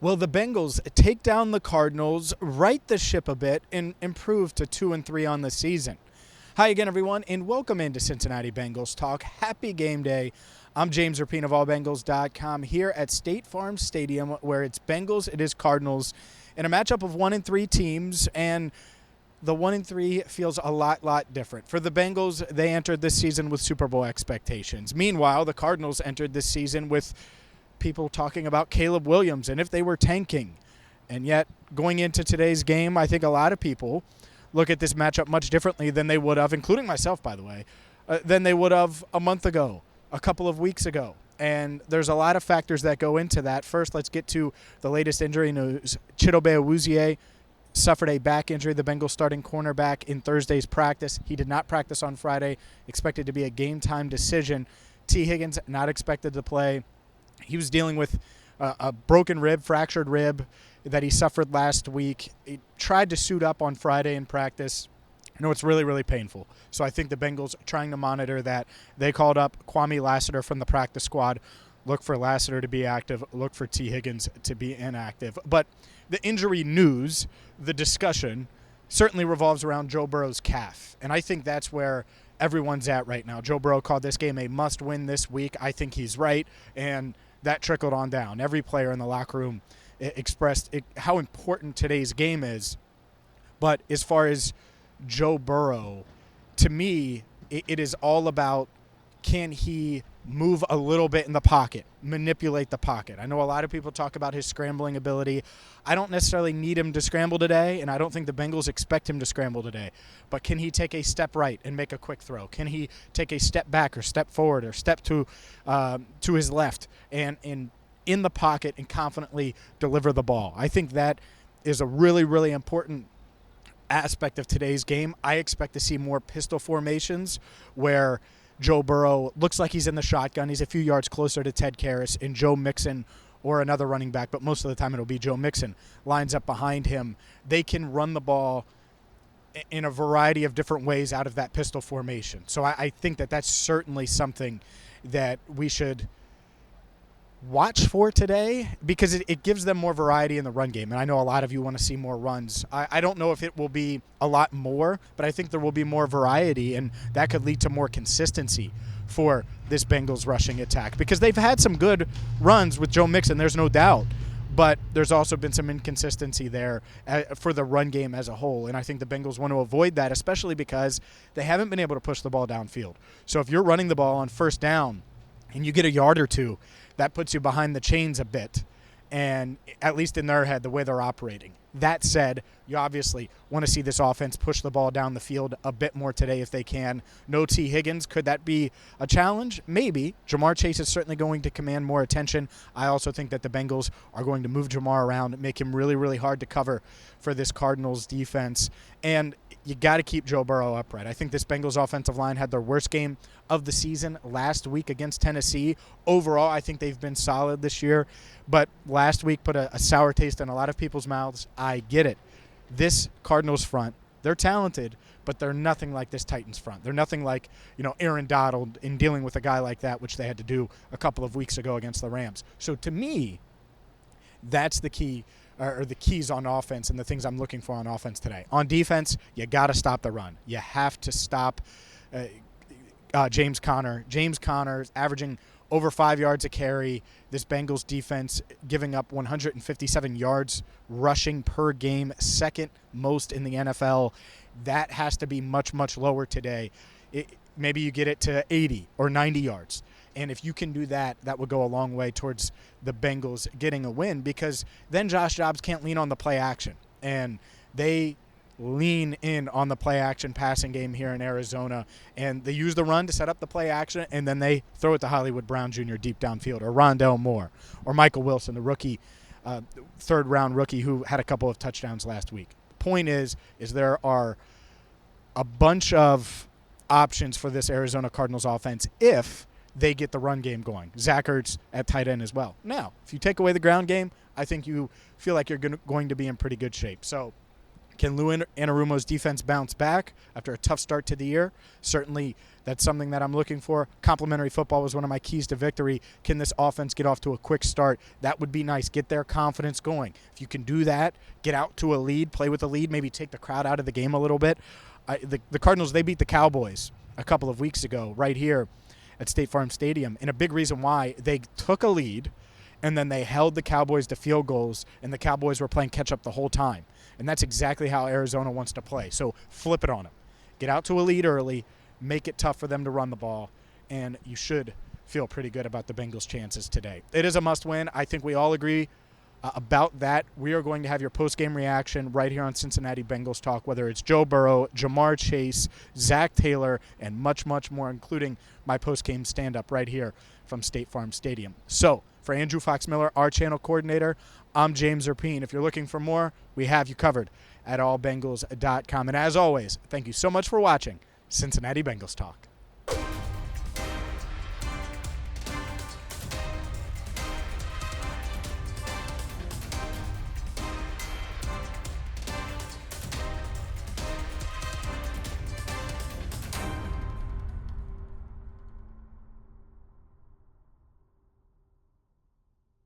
Will the Bengals take down the Cardinals, right the ship a bit, and improve to 2-3 on the season? Hi again, everyone, and welcome into Cincinnati Bengals Talk. Happy game day. I'm James Rapien of allbengals.com here at State Farm Stadium, where it's Bengals, it is Cardinals, in a matchup of 1-3 teams, and the 1-3 feels a lot different. For the Bengals, they entered this season with Super Bowl expectations. Meanwhile, the Cardinals entered this season with people talking about Caleb Williams and if they were tanking. And yet, going into today's game, I think a lot of people look at this matchup much differently than they would have, including myself, by the way, than they would have a month ago, a couple of weeks ago. And there's a lot of factors that go into that. First, let's get to the latest injury news. Chidobe Awuzie suffered a back injury, the Bengals starting cornerback, in Thursday's practice. He did not practice on Friday, expected to be a game-time decision. T. Higgins not expected to play. He was dealing with a broken rib, fractured rib that he suffered last week. He tried to suit up on Friday in practice. I know it's really painful. So I think the Bengals are trying to monitor that. They called up Kwame Lassiter from the practice squad. Look for Lassiter to be active. Look for T. Higgins to be inactive. But the injury news, the discussion, certainly revolves around Joe Burrow's calf. And I think that's where everyone's at right now. Joe Burrow called this game a must-win this week. I think he's right, and that trickled on down. Every player in the locker room expressed how important today's game is. But as far as Joe Burrow, to me, it is all about, can he move a little bit in the pocket, manipulate the pocket. I know a lot of people talk about his scrambling ability. I don't necessarily need him to scramble today, and I don't think the Bengals expect him to scramble today. But can he take a step right and make a quick throw? Can he take a step back or step forward or step to his left and in the pocket and confidently deliver the ball? I think that is a really important aspect of today's game. I expect to see more pistol formations where Joe Burrow looks like he's in the shotgun. He's a few yards closer to Ted Karras, and Joe Mixon or another running back, but most of the time it'll be Joe Mixon, lines up behind him. They can run the ball in a variety of different ways out of that pistol formation. So I think that that's certainly something that we should watch for today, because it gives them more variety in the run game. And I know a lot of you want to see more runs. I don't know if it will be a lot more, but I think there will be more variety, and that could lead to more consistency for this Bengals rushing attack, because they've had some good runs with Joe Mixon, there's no doubt, but there's also been some inconsistency there for the run game as a whole. And I think the Bengals want to avoid that, especially because they haven't been able to push the ball downfield. So if you're running the ball on first down and you get a yard or two, that puts you behind the chains a bit, and at least in their head, the way they're operating. That said, you obviously want to see this offense push the ball down the field a bit more today if they can. No T. Higgins. Could that be a challenge? Maybe. Jamar Chase is certainly going to command more attention. I also think that the Bengals are going to move Jamar around, make him really hard to cover for this Cardinals defense. And you got to keep Joe Burrow upright. I think this Bengals offensive line had their worst game of the season last week against Tennessee. Overall, I think they've been solid this year, but last week put a sour taste in a lot of people's mouths. I get it. This Cardinals front, they're talented, but they're nothing like this Titans front. They're nothing like, Aaron Donald in dealing with a guy like that, which they had to do a couple of weeks ago against the Rams. So to me, that's the key, or the keys on offense and the things I'm looking for on offense today. On defense, you got to stop the run. You have to stop James Conner. James Conner is averaging over 5 yards a carry. This Bengals defense giving up 157 yards rushing per game, second most in the NFL. That has to be much lower today. Maybe you get it to 80 or 90 yards. And if you can do that, that would go a long way towards the Bengals getting a win, because then Josh Dobbs can't lean on the play action. And they lean in on the play action passing game here in Arizona, and they use the run to set up the play action, and then they throw it to Hollywood Brown Jr. deep downfield, or Rondell Moore, or Michael Wilson, the rookie, third-round rookie who had a couple of touchdowns last week. The point is there are a bunch of options for this Arizona Cardinals offense if they get the run game going. Zach Ertz at tight end as well. Now, if you take away the ground game, I think you feel like you're going to be in pretty good shape. So Can Lou Anarumo's defense bounce back after a tough start to the year? Certainly, that's something that I'm looking for. Complementary football was one of my keys to victory. Can this offense get off to a quick start? That would be nice. Get their confidence going. If you can do that, get out to a lead, play with a lead, maybe take the crowd out of the game a little bit. The Cardinals, they beat the Cowboys a couple of weeks ago right here at State Farm Stadium. And a big reason why, they took a lead, and then they held the Cowboys to field goals, and the Cowboys were playing catch-up the whole time. And that's exactly how Arizona wants to play. So flip it on them. Get out to a lead early, make it tough for them to run the ball, and you should feel pretty good about the Bengals' chances today. It is a must-win. I think we all agree about that. We are going to have your post-game reaction right here on Cincinnati Bengals Talk, whether it's Joe Burrow, Jamar Chase, Zach Taylor, and much, much more, including my post-game stand-up right here from State Farm Stadium. So, for Andrew Fox-Miller, our channel coordinator, I'm James Rapien. If you're looking for more, we have you covered at allbengals.com. And as always, thank you so much for watching Cincinnati Bengals Talk.